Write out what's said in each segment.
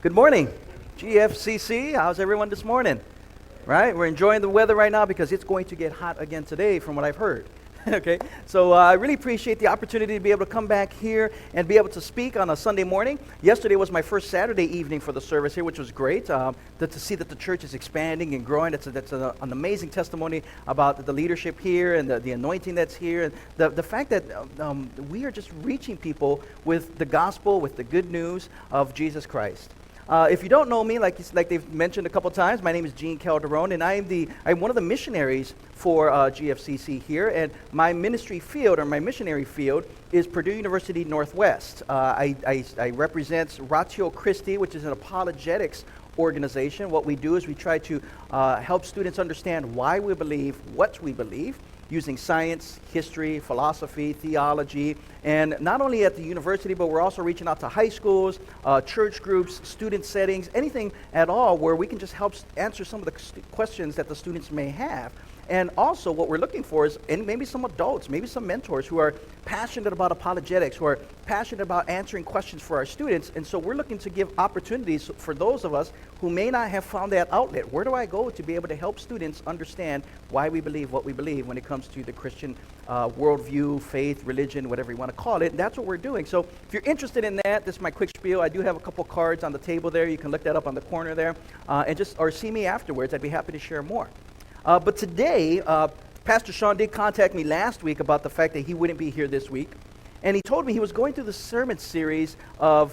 Good morning, GFCC. How's everyone this morning? Right? We're enjoying the weather right now because it's going to get hot again today from what I've heard. Okay, so I really appreciate the opportunity to be able to come back here and be able to speak on a Sunday morning. Yesterday was my first Saturday evening for the service here, which was great. To see that the church is expanding and growing, that's an amazing testimony about the leadership here and the anointing that's here. And the fact that we are just reaching people with the gospel, with the good news of Jesus Christ. If you don't know me, like they've mentioned a couple times, my name is Calderon, and I'm one of the missionaries for GFCC here, and my ministry field, or my missionary field, is Purdue University Northwest. I represent Christi, which is an apologetics organization. What we do is we try to help students understand why we believe what we believe, using science, history, philosophy, theology, and not only at the university, but we're also reaching out to high schools, church groups, student settings, anything at all where we can just help answer some of the questions that the students may have. And also what we're looking for is maybe some adults, maybe some mentors who are passionate about apologetics, who are passionate about answering questions for our students. And so we're looking to give opportunities for those of us who may not have found that outlet. Where do I go to be able to help students understand why we believe what we believe when it comes to the Christian worldview, faith, religion, whatever you want to call it? And that's what we're doing. So if you're interested in that, this is my quick spiel. I do have a couple cards on the table there. You can look that up on the corner there, or see me afterwards. I'd be happy to share more. But today, Pastor Sean did contact me last week about the fact that he wouldn't be here this week. And he told me he was going through the sermon series of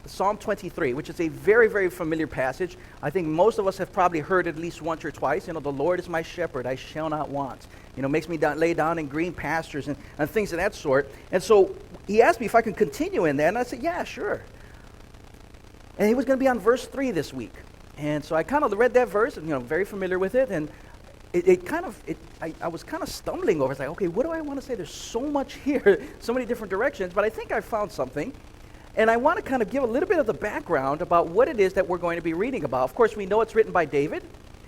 Psalm 23, which is a very, very familiar passage. I think most of us have probably heard it at least once or twice. The Lord is my shepherd, I shall not want. Makes me lay down in green pastures and things of that sort. And so he asked me if I could continue in that, and I said, yeah, sure. And he was going to be on verse 3 this week. And so I kind of read that verse, and very familiar with it, and I was kind of stumbling over. It's like, okay, what do I want to say? There's so much here, so many different directions, but I think I found something. And I want to kind of give a little bit of the background about what it is that we're going to be reading about. Of course, we know it's written by David,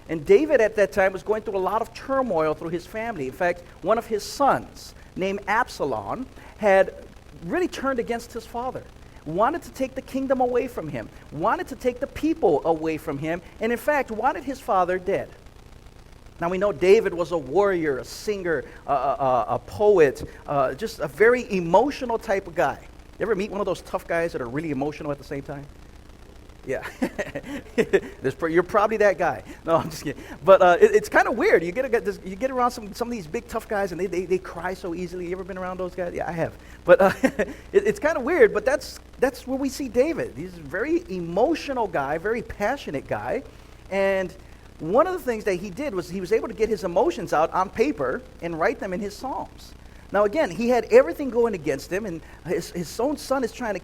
and David at that time was going through a lot of turmoil through his family. In fact, one of his sons, named Absalom, had really turned against his father. Wanted to take the kingdom away from him, wanted to take the people away from him, and in fact wanted his father dead. Now we know David was a warrior, a singer, a poet, just a very emotional type of guy. You ever meet one of those tough guys that are really emotional at the same time? Yeah, you're probably that guy. No, I'm just kidding. But it's kind of weird. You get around some of these big tough guys, and they cry so easily. You ever been around those guys? Yeah, I have. But it's kind of weird. But that's where we see David. He's a very emotional guy, very passionate guy, and one of the things that he did was he was able to get his emotions out on paper and write them in his Psalms. Now again, he had everything going against him, and his own son is trying to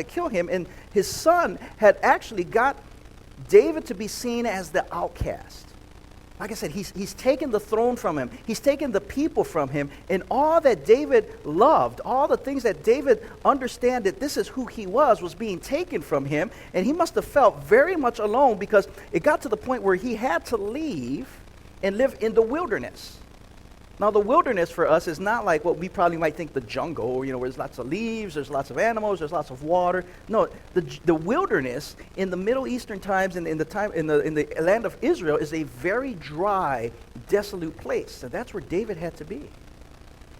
kill him, and his son had actually got David to be seen as the outcast. Like I said, he's taken the throne from him. He's taken the people from him, and all that David loved, all the things that David understand that this is who he was being taken from him, and he must have felt very much alone because it got to the point where he had to leave and live in the wilderness. Now, the wilderness for us is not like what we probably might think the jungle, where there's lots of leaves, there's lots of animals, there's lots of water. No, the wilderness in the Middle Eastern times and in the land of Israel is a very dry, desolate place. And that's where David had to be.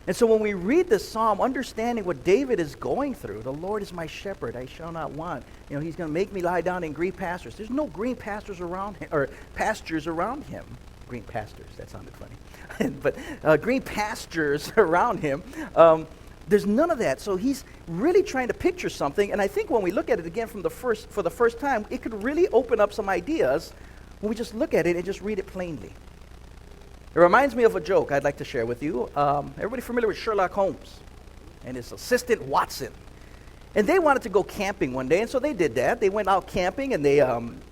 And so when we read this psalm, understanding what David is going through, the Lord is my shepherd, I shall not want. He's going to make me lie down in green pastures. There's no green pastures around him, or pastures around him. Green pastures, that sounded funny. But green pastures around him, there's none of that. So he's really trying to picture something, and I think when we look at it again for the first time, it could really open up some ideas when we just look at it and just read it plainly. It reminds me of a joke I'd like to share with you. Everybody familiar with Sherlock Holmes and his assistant Watson? And they wanted to go camping one day, and so they did that. They went out camping, and they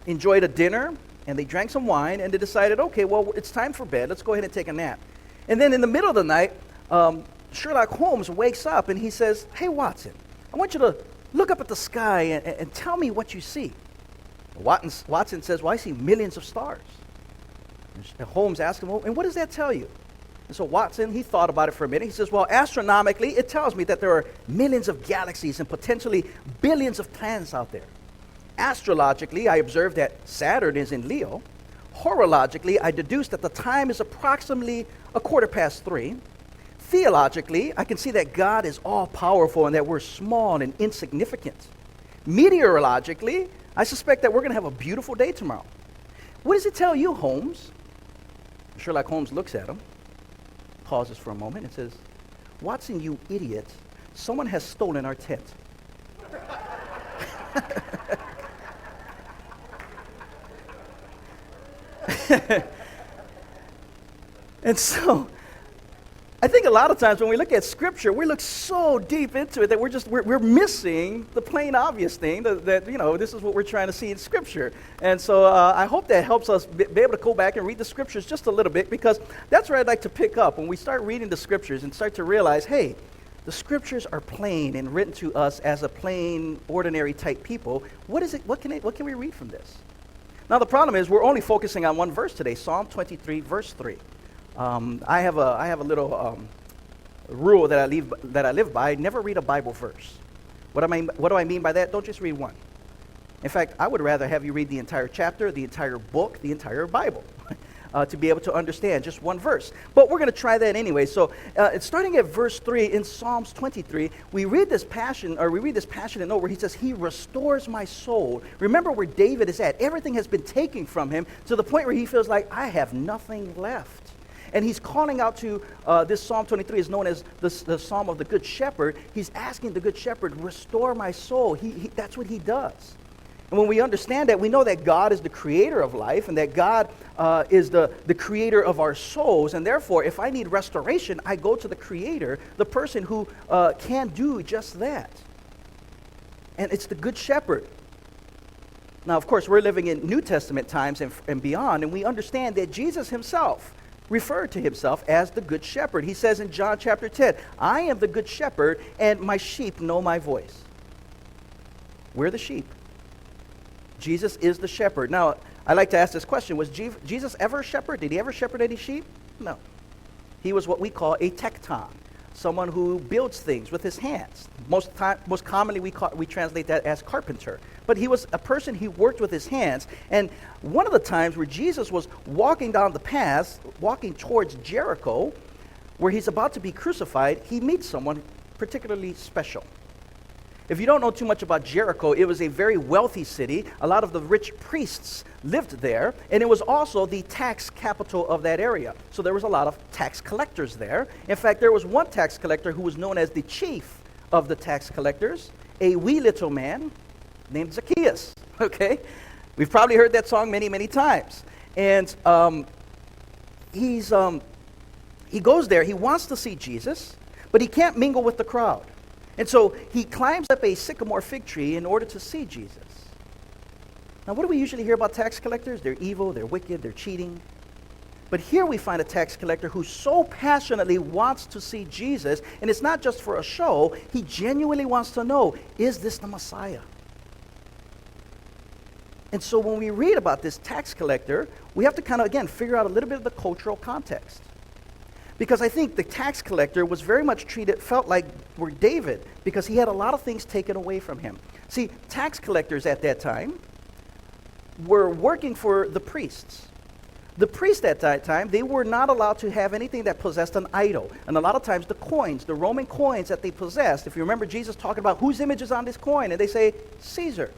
enjoyed a dinner, and they drank some wine, and they decided, okay, well, it's time for bed. Let's go ahead and take a nap. And then in the middle of the night, Sherlock Holmes wakes up, and he says, hey, Watson, I want you to look up at the sky and tell me what you see. Watson says, well, I see millions of stars. And Holmes asks him, well, and what does that tell you? And so Watson, he thought about it for a minute. He says, well, astronomically, it tells me that there are millions of galaxies and potentially billions of planets out there. Astrologically, I observed that Saturn is in Leo. Horologically, I deduced that the time is approximately 3:15. Theologically, I can see that God is all-powerful and that we're small and insignificant. Meteorologically, I suspect that we're going to have a beautiful day tomorrow. What does it tell you, Holmes? Sherlock Holmes looks at him, pauses for a moment, and says, "Watson, you idiot, someone has stolen our tent." And so, I think a lot of times when we look at Scripture, we look so deep into it that we're missing the plain obvious thing that this is what we're trying to see in Scripture. And so I hope that helps us be able to go back and read the Scriptures just a little bit, because that's where I'd like to pick up when we start reading the Scriptures and start to realize, hey, the Scriptures are plain and written to us as a plain, ordinary type people. What is it? What can we read from this? Now the problem is we're only focusing on one verse today, Psalm 23, verse 3. I have a little rule that I live by. I never read a Bible verse. What do I mean by that? Don't just read one. In fact, I would rather have you read the entire chapter, the entire book, the entire Bible, to be able to understand just one verse. But we're going to try that anyway. So, starting at verse 3 in Psalms 23, we read this passionate note where he says, "He restores my soul." Remember where David is at. Everything has been taken from him to the point where he feels like, I have nothing left. And he's calling out to, this Psalm 23 is known as the Psalm of the Good Shepherd. He's asking the Good Shepherd, restore my soul. That's what he does. And when we understand that, we know that God is the creator of life and that God is the creator of our souls. And therefore, if I need restoration, I go to the creator, the person who can do just that. And it's the Good Shepherd. Now, of course, we're living in New Testament times and beyond, and we understand that Jesus himself referred to himself as the Good Shepherd. He says in John chapter 10, "I am the Good Shepherd, and my sheep know my voice." We're the sheep. Jesus is the shepherd. Now, I like to ask this question. Was Jesus ever a shepherd? Did he ever shepherd any sheep? No. He was what we call a tekton, someone who builds things with his hands. Most commonly, we translate that as carpenter. But he was a person who worked with his hands. And one of the times where Jesus was walking down the path, walking towards Jericho, where he's about to be crucified, he meets someone particularly special. If you don't know too much about Jericho, it was a very wealthy city. A lot of the rich priests lived there, and it was also the tax capital of that area. So there was a lot of tax collectors there. In fact, there was one tax collector who was known as the chief of the tax collectors, a wee little man named Zacchaeus. Okay? We've probably heard that song many, many times. And he goes there. He wants to see Jesus, but he can't mingle with the crowd. And so he climbs up a sycamore fig tree in order to see Jesus. Now, what do we usually hear about tax collectors? They're evil, they're wicked, they're cheating. But here we find a tax collector who so passionately wants to see Jesus, and it's not just for a show. He genuinely wants to know, is this the Messiah? And so when we read about this tax collector, we have to kind of, again, figure out a little bit of the cultural context. Because I think the tax collector was very much felt like we're David, because he had a lot of things taken away from him. See, tax collectors at that time were working for the priests. The priests at that time, they were not allowed to have anything that possessed an idol. And a lot of times the coins, the Roman coins that they possessed, if you remember Jesus talking about whose image is on this coin, and they say, Caesar.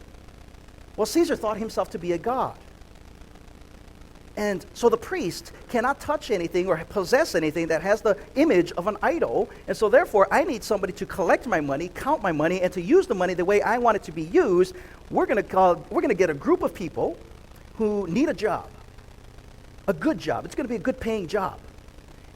Well, Caesar thought himself to be a god. And so the priest cannot touch anything or possess anything that has the image of an idol. And so therefore, I need somebody to collect my money, count my money, and to use the money the way I want it to be used. We're going to get a group of people who need a job, a good job. It's going to be a good paying job.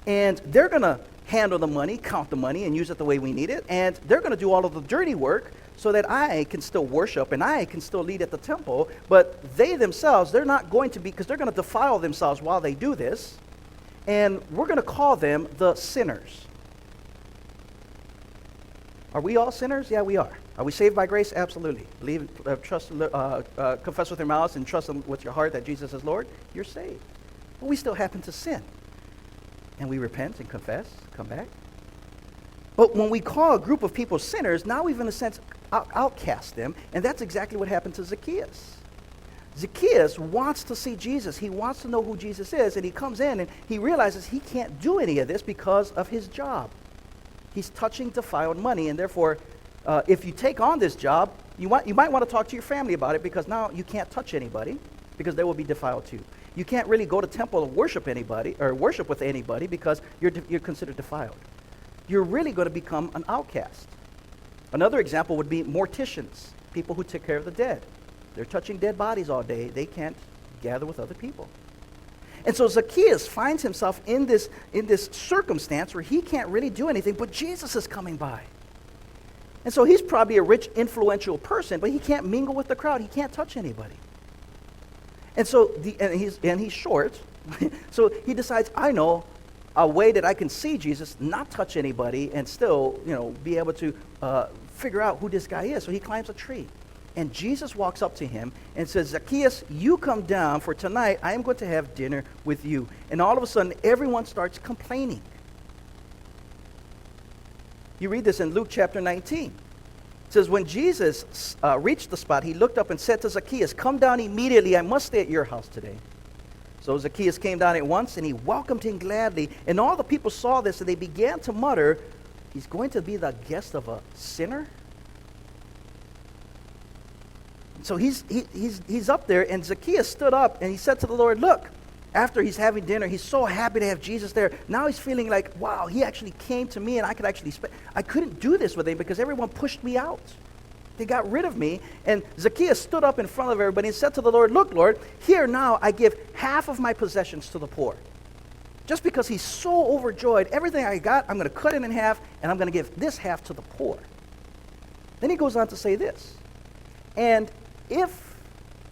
And they're going to handle the money, count the money, and use it the way we need it. And they're going to do all of the dirty work so that I can still worship and I can still lead at the temple. But they themselves, they're not going to be, because they're going to defile themselves while they do this. And we're going to call them the sinners. Are we all sinners? Yeah, we are. Are we saved by grace? Absolutely. Believe, trust, confess with your mouth and trust with your heart that Jesus is Lord. You're saved. But we still happen to sin. And we repent and confess, come back. But when we call a group of people sinners, now we've in a sense outcast them. And that's exactly what happened to Zacchaeus. Zacchaeus wants to see Jesus. He wants to know who Jesus is, and he comes in and he realizes he can't do any of this because of his job. He's touching defiled money, and therefore, if you take on this job, you might want to talk to your family about it, because now you can't touch anybody because they will be defiled too. You can't really go to temple and worship anybody or worship with anybody because you're considered defiled. You're really going to become an outcast. Another example would be morticians, people who take care of the dead. They're touching dead bodies all day. They can't gather with other people. And so Zacchaeus finds himself in this circumstance where he can't really do anything, but Jesus is coming by. And so he's probably a rich, influential person, but he can't mingle with the crowd. He can't touch anybody. And so he's short, so he decides, I know a way that I can see Jesus, not touch anybody, and still, be able to figure out who this guy is. So he climbs a tree. And Jesus walks up to him and says, Zacchaeus, you come down, for tonight I am going to have dinner with you. And all of a sudden, everyone starts complaining. You read this in Luke chapter 19. It says, when Jesus reached the spot, he looked up and said to Zacchaeus, come down immediately, I must stay at your house today. So Zacchaeus came down at once, and he welcomed him gladly. And all the people saw this, and they began to mutter, he's going to be the guest of a sinner? So he's up there, and Zacchaeus stood up, and he said to the Lord, look, after he's having dinner, he's so happy to have Jesus there. Now he's feeling like, wow, he actually came to me, and I couldn't do this with him because everyone pushed me out. They got rid of me. And Zacchaeus stood up in front of everybody and said to the Lord, look, Lord, here now I give half of my possessions to the poor. Just because he's so overjoyed, everything I got, I'm going to cut it in half, and I'm going to give this half to the poor. Then he goes on to say this, and if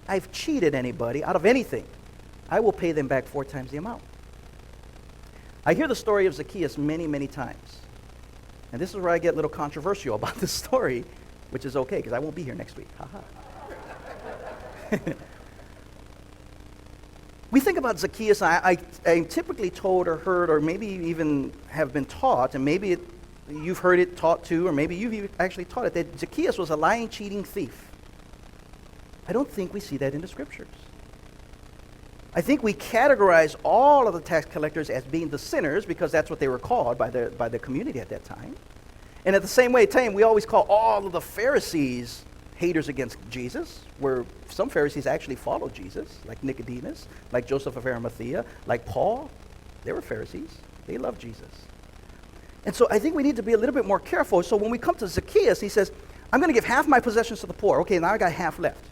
I've cheated anybody out of anything, I will pay them back 4 times the amount. I hear the story of Zacchaeus many, many times. And this is where I get a little controversial about this story, which is okay, because I won't be here next week. We think about Zacchaeus, I'm typically told or heard or maybe even have been taught, and maybe you've heard it taught too, or maybe you've actually taught it, that Zacchaeus was a lying, cheating thief. I don't think we see that in the scriptures. I think we categorize all of the tax collectors as being the sinners because that's what they were called by the community at that time. And at the same time, we always call all of the Pharisees haters against Jesus, where some Pharisees actually followed Jesus, like Nicodemus, like Joseph of Arimathea, like Paul. They were Pharisees. They loved Jesus. And so I think we need to be a little bit more careful. So when we come to Zacchaeus, he says, I'm going to give half my possessions to the poor. Okay, now I got half left.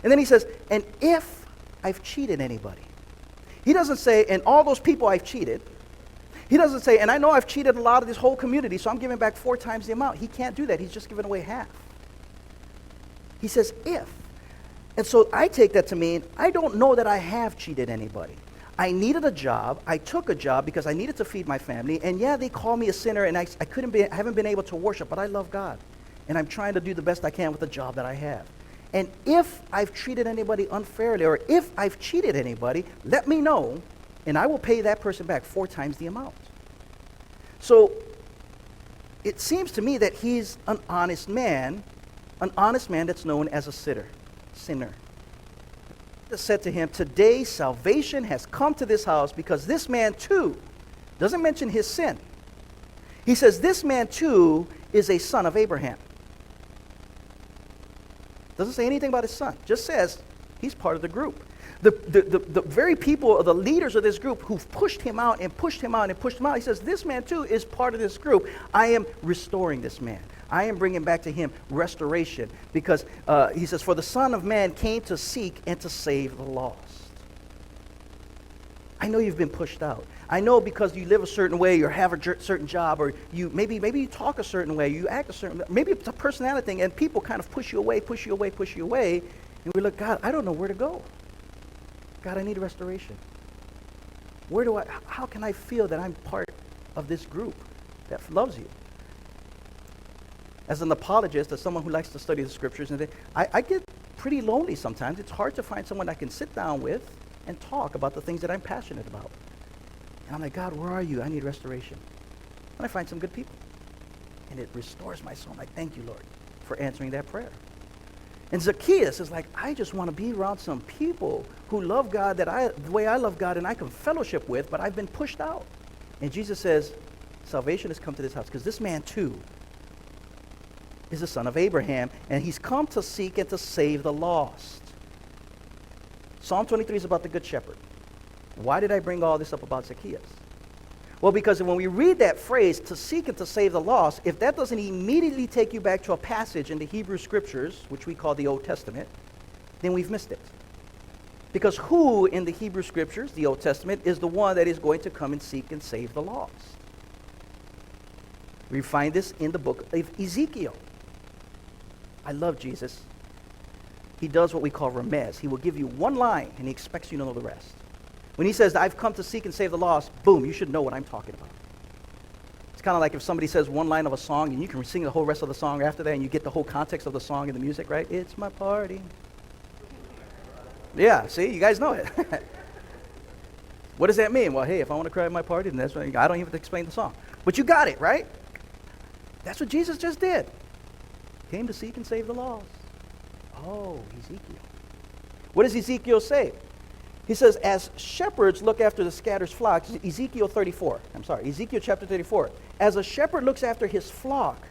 And then he says, and if I've cheated anybody. He doesn't say, and all those people I've cheated. He doesn't say, and I know I've cheated a lot of this whole community, so I'm giving back 4 times the amount. He can't do that. He's just giving away half. He says, if. And so I take that to mean, I don't know that I have cheated anybody. I needed a job. I took a job because I needed to feed my family. And yeah, they call me a sinner, and I haven't been able to worship, but I love God. And I'm trying to do the best I can with the job that I have. And if I've treated anybody unfairly, or if I've cheated anybody, let me know, and I will pay that person back 4 times the amount. So it seems to me that he's an honest man that's known as a sinner. Jesus said to him, today salvation has come to this house because this man too, doesn't mention his sin. He says this man too is a son of Abraham. Doesn't say anything about his son. Just says he's part of the group. The very people, or the leaders of this group who've pushed him out and pushed him out and pushed him out, he says, this man too is part of this group. I am restoring this man. I am bringing back to him restoration. Because he says, for the Son of Man came to seek and to save the lost. I know you've been pushed out. I know because you live a certain way or have a certain job, or you maybe you talk a certain way, you act a certain way. Maybe it's a personality thing, and people kind of push you away. And we look, God, I don't know where to go. God, I need restoration. How can I feel that I'm part of this group that loves you? As an apologist, as someone who likes to study the scriptures, and I get pretty lonely sometimes. It's hard to find someone I can sit down with and talk about the things that I'm passionate about. And I'm like, God, where are you? I need restoration. And I find some good people. And it restores my soul. I'm like, thank you, Lord, for answering that prayer. And Zacchaeus is like, I just want to be around some people who love God the way I love God and I can fellowship with, but I've been pushed out. And Jesus says, salvation has come to this house because this man too is the son of Abraham, and he's come to seek and to save the lost. Psalm 23 is about the Good Shepherd. Why did I bring all this up about Zacchaeus? Well, because when we read that phrase, to seek and to save the lost, if that doesn't immediately take you back to a passage in the Hebrew Scriptures, which we call the Old Testament, then we've missed it. Because who in the Hebrew Scriptures, the Old Testament, is the one that is going to come and seek and save the lost? We find this in the book of Ezekiel. I love Jesus. He does what we call remez. He will give you one line, and he expects you to know the rest. When he says, I've come to seek and save the lost, boom, you should know what I'm talking about. It's kind of like if somebody says one line of a song, and you can sing the whole rest of the song after that, and you get the whole context of the song and the music, right? It's my party. Yeah, see, you guys know it. What does that mean? Well, hey, if I want to cry at my party, then that's what I don't even have to explain the song. But you got it, right? That's what Jesus just did. Came to seek and save the lost. Oh, Ezekiel. What does Ezekiel say? He says, as shepherds look after the scattered flocks, Ezekiel chapter 34. As a shepherd looks after his flock,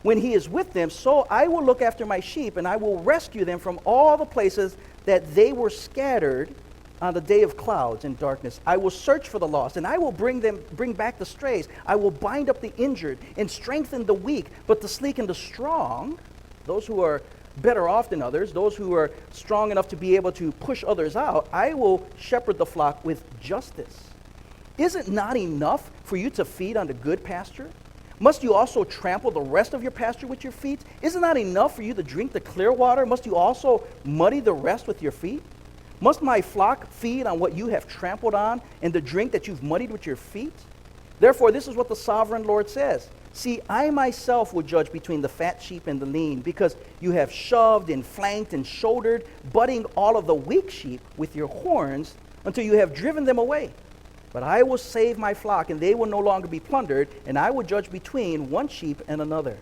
when he is with them, so I will look after my sheep, and I will rescue them from all the places that they were scattered on the day of clouds and darkness. I will search for the lost, and I will bring back the strays. I will bind up the injured and strengthen the weak, but the sleek and the strong, those who are better off than others, those who are strong enough to be able to push others out, I will shepherd the flock with justice. Is it not enough for you to feed on the good pasture? Must you also trample the rest of your pasture with your feet? Is it not enough for you to drink the clear water? Must you also muddy the rest with your feet? Must my flock feed on what you have trampled on and the drink that you've muddied with your feet? Therefore, this is what the sovereign Lord says. See, I myself will judge between the fat sheep and the lean, because you have shoved and flanked and shouldered, butting all of the weak sheep with your horns until you have driven them away. But I will save my flock, and they will no longer be plundered, and I will judge between one sheep and another.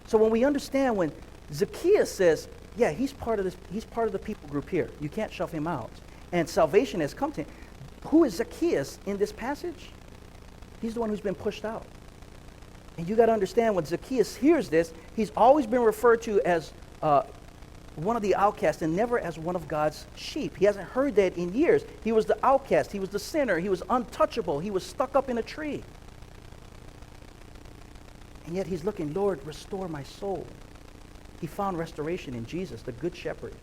So when we understand, when Zacchaeus says, yeah, he's part of the people group here. You can't shove him out. And salvation has come to him. Who is Zacchaeus in this passage? He's the one who's been pushed out. And you got to understand, when Zacchaeus hears this, he's always been referred to as one of the outcasts and never as one of God's sheep. He hasn't heard that in years. He was the outcast. He was the sinner. He was untouchable. He was stuck up in a tree. And yet he's looking, Lord, restore my soul. He found restoration in Jesus, the Good Shepherd.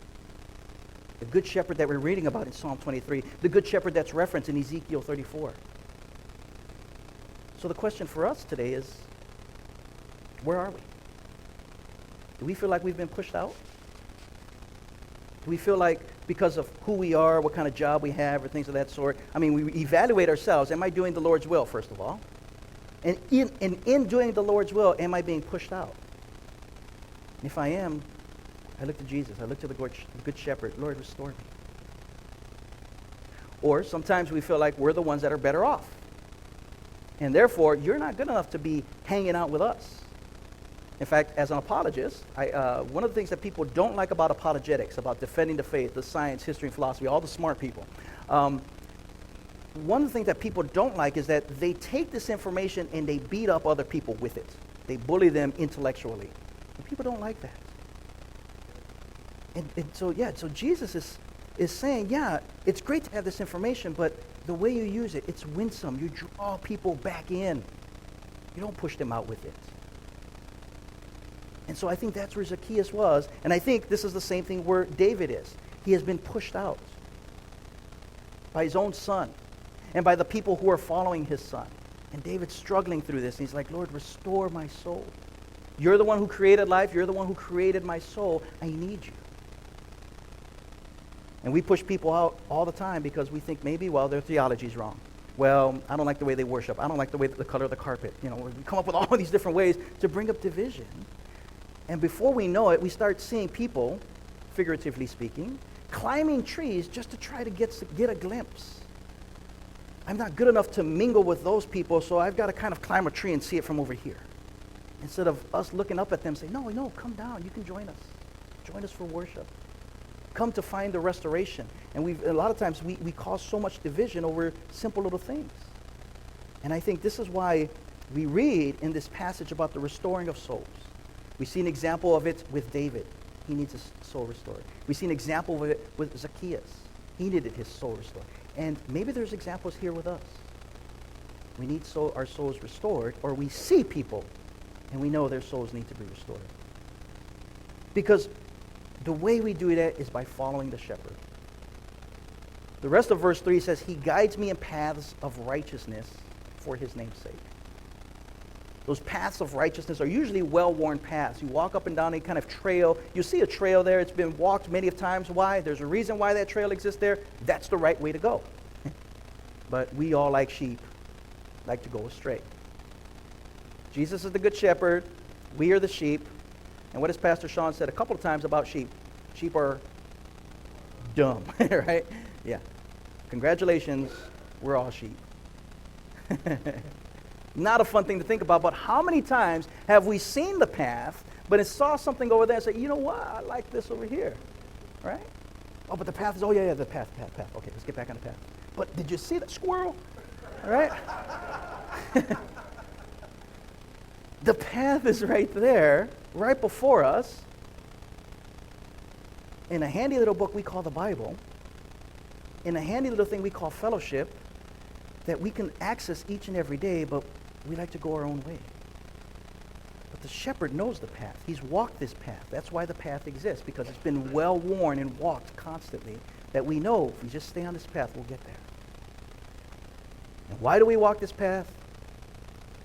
The Good Shepherd that we're reading about in Psalm 23. The Good Shepherd that's referenced in Ezekiel 34. So the question for us today is, where are we? Do we feel like we've been pushed out? Do we feel like because of who we are, what kind of job we have, or things of that sort? I mean, we evaluate ourselves. Am I doing the Lord's will, first of all? And in doing the Lord's will, am I being pushed out? And if I am, I look to Jesus. I look to the Good Shepherd. Lord, restore me. Or sometimes we feel like we're the ones that are better off. And therefore, you're not good enough to be hanging out with us. In fact, as an apologist, one of the things that people don't like about apologetics, about defending the faith, the science, history, and philosophy, all the smart people, one of the things that people don't like is that they take this information and they beat up other people with it. They bully them intellectually. And people don't like that. And so Jesus is saying, yeah, it's great to have this information, but the way you use it, it's winsome. You draw people back in. You don't push them out with it. And so I think that's where Zacchaeus was. And I think this is the same thing where David is. He has been pushed out by his own son and by the people who are following his son. And David's struggling through this. And he's like, Lord, restore my soul. You're the one who created life. You're the one who created my soul. I need you. And we push people out all the time because we think maybe, well, their theology's wrong. Well, I don't like the way they worship. I don't like the color of the carpet. You know, we come up with all these different ways to bring up division. And before we know it, we start seeing people, figuratively speaking, climbing trees just to try to get a glimpse. I'm not good enough to mingle with those people, so I've got to kind of climb a tree and see it from over here. Instead of us looking up at them saying, no, no, come down, you can join us. Join us for worship. Come to find the restoration. And a lot of times we cause so much division over simple little things. And I think this is why we read in this passage about the restoring of souls. We see an example of it with David. He needs his soul restored. We see an example of it with Zacchaeus. He needed his soul restored. And maybe there's examples here with us. We need our souls restored, or we see people and we know their souls need to be restored. Because the way we do that is by following the shepherd. The rest of verse 3 says, he guides me in paths of righteousness for his name's sake. Those paths of righteousness are usually well-worn paths. You walk up and down a kind of trail. You see a trail there. It's been walked many times. Why? There's a reason why that trail exists there. That's the right way to go. But we all, like sheep, like to go astray. Jesus is the good shepherd. We are the sheep. And what has Pastor Sean said a couple of times about sheep? Sheep are dumb, right? Yeah. Congratulations, we're all sheep. Not a fun thing to think about, but how many times have we seen the path, but it saw something over there and said, you know what, I like this over here, right? Oh, but the path is, the path. Okay, let's get back on the path. But did you see that squirrel? All right? The path is right there, right before us, in a handy little book we call the Bible, in a handy little thing we call fellowship, that we can access each and every day, but we like to go our own way. But the shepherd knows the path. He's walked this path. That's why the path exists, because it's been well worn and walked constantly, that we know if we just stay on this path, we'll get there. And why do we walk this path?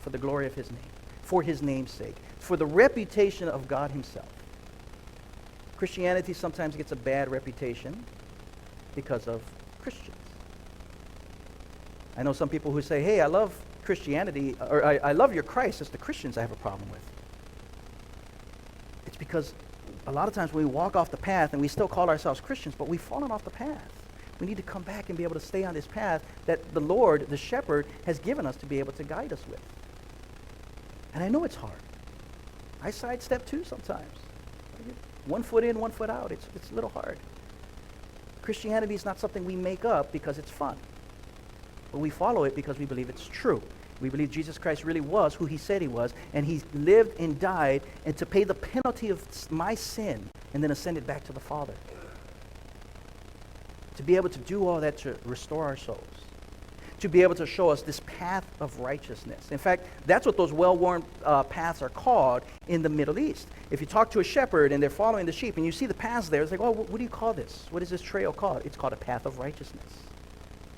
For the glory of his name, for his name's sake, for the reputation of God himself. Christianity sometimes gets a bad reputation because of Christians. I know some people who say, hey, I love Christianity, or I love your Christ. It's the Christians I have a problem with. It's because a lot of times when we walk off the path and we still call ourselves Christians, but we've fallen off the path. We need to come back and be able to stay on this path that the Lord, the shepherd, has given us to be able to guide us with. And I know it's hard. I sidestep too sometimes. One foot in, one foot out. It's a little hard. Christianity is not something we make up because it's fun. But we follow it because we believe it's true. We believe Jesus Christ really was who he said he was, and he lived and died and to pay the penalty of my sin and then ascended back to the Father. To be able to do all that to restore our souls. To be able to show us this path of righteousness. In fact, that's what those well-worn paths are called in the Middle East. If you talk to a shepherd and they're following the sheep and you see the paths there, it's like, oh, what do you call this? What is this trail called? It's called a path of righteousness.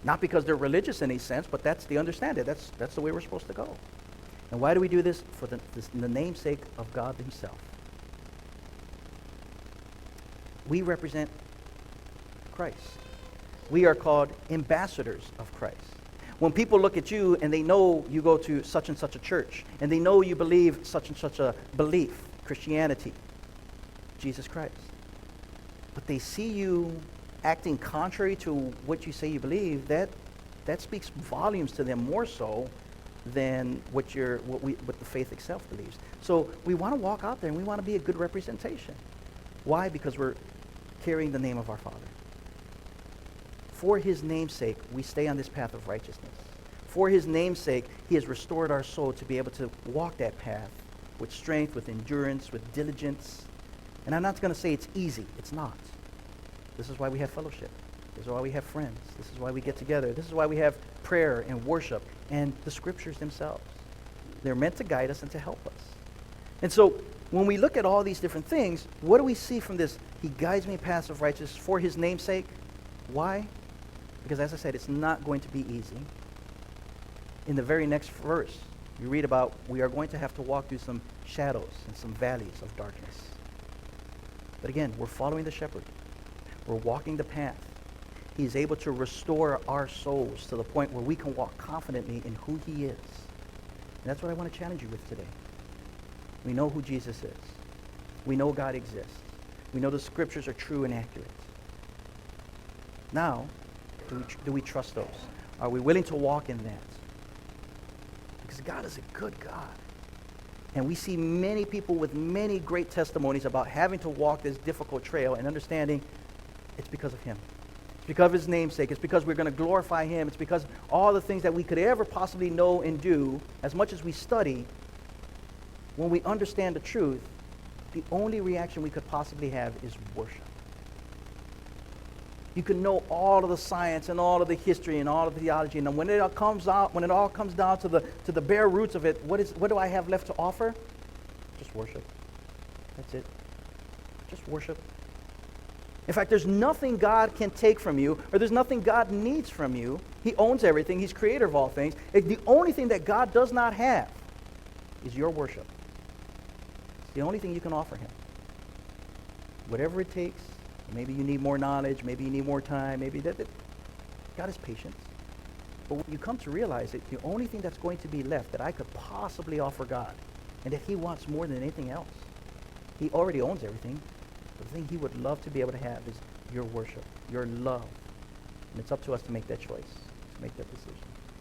Not because they're religious in any sense, but that's the understanding. That's the way we're supposed to go. And why do we do this? For the namesake of God himself. We represent Christ. We are called ambassadors of Christ. When people look at you and they know you go to such and such a church, and they know you believe such and such a belief, Christianity, Jesus Christ, but they see you acting contrary to what you say you believe, that speaks volumes to them more so than what the faith itself believes. So we want to walk out there and we want to be a good representation. Why? Because we're carrying the name of our Father. For his name's sake, we stay on this path of righteousness. For his name's sake, he has restored our soul to be able to walk that path with strength, with endurance, with diligence. And I'm not going to say it's easy. It's not. This is why we have fellowship. This is why we have friends. This is why we get together. This is why we have prayer and worship and the scriptures themselves. They're meant to guide us and to help us. And so when we look at all these different things, what do we see from this? He guides me in paths of righteousness for his name's sake. Why? Because as I said, it's not going to be easy. In the very next verse, you read about we are going to have to walk through some shadows and some valleys of darkness. But again, we're following the shepherd. We're walking the path. He is able to restore our souls to the point where we can walk confidently in who he is. And that's what I want to challenge you with today. We know who Jesus is. We know God exists. We know the scriptures are true and accurate. Now, do we trust those? Are we willing to walk in that? Because God is a good God. And we see many people with many great testimonies about having to walk this difficult trail and understanding it's because of him. It's because of his namesake. It's because we're going to glorify him. It's because all the things that we could ever possibly know and do, as much as we study, when we understand the truth, the only reaction we could possibly have is worship. You can know all of the science and all of the history and all of the theology, and when it all comes down to the bare roots of it, what do I have left to offer? Just worship. That's it. Just worship. In fact, there's nothing God can take from you, or there's nothing God needs from you. He owns everything. He's creator of all things. The only thing that God does not have is your worship. It's the only thing you can offer him. Whatever it takes. Maybe you need more knowledge. Maybe you need more time. Maybe that God is patient. But when you come to realize that the only thing that's going to be left that I could possibly offer God, and that he wants more than anything else, he already owns everything. The thing he would love to be able to have is your worship, your love. And it's up to us to make that choice, to make that decision.